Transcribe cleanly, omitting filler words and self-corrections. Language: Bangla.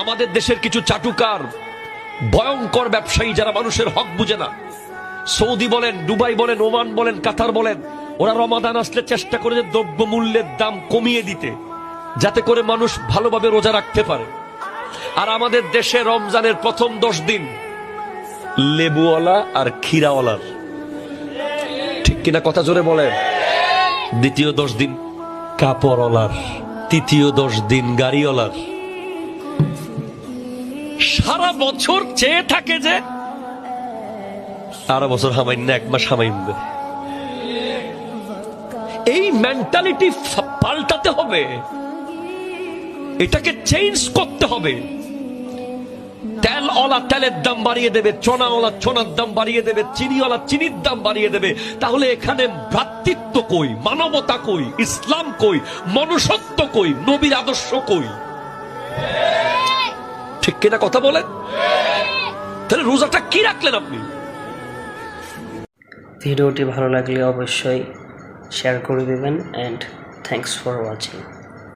আমাদের দেশের কিছু চাটুকার ভয়ঙ্কর ব্যবসায়ী যারা মানুষের হক বুঝে না, সৌদি বলেন, দুবাই বলেন, ওমান বলেন, কাতার বলেন, ওরা রমাদান আসলে চেষ্টা করে দ্রব্য মূল্যের দাম কমিয়ে দিতে, যাতে করে মানুষ ভালোভাবে রোজা রাখতে পারে। আর আমাদের দেশে রমজানের প্রথম 10 দিন লেবুওয়ালা আর ক্ষীরাওয়ালার, ঠিক কিনা কথা জোরে বলেন। দ্বিতীয় 10 দিন কাপড়ওয়ালার, তৃতীয় 10 দিন গাড়িওয়ালার। সারা বছর চেয়ে থাকে যে সারা বছর হামাইন না, 1 মাস হামাইন। এই মেন্টালিটি পাল্টাতে হবে, এটাকে চেঞ্জ করতে হবে। তেলওয়ালা তেলের দাম বাড়িয়ে দেবে, চনাওয়ালা চনার দাম বাড়িয়ে দেবে, চিনিওয়ালা চিনির দাম বাড়িয়ে দেবে। তাহলে এখানে ভ্রাতৃত্ব কই, মানবতা কই, ইসলাম কই, মনুষ্যত্ব কই, নবীর আদর্শ কই? ঠিক কিনা কথা বলেন? তাহলে রোজাটা কি রাখলেন আপনি? ভিডিওটি ভালো লাগলে অবশ্যই শেয়ার করে দেবেন, এন্ড থ্যাঙ্কস ফর ওয়াচিং।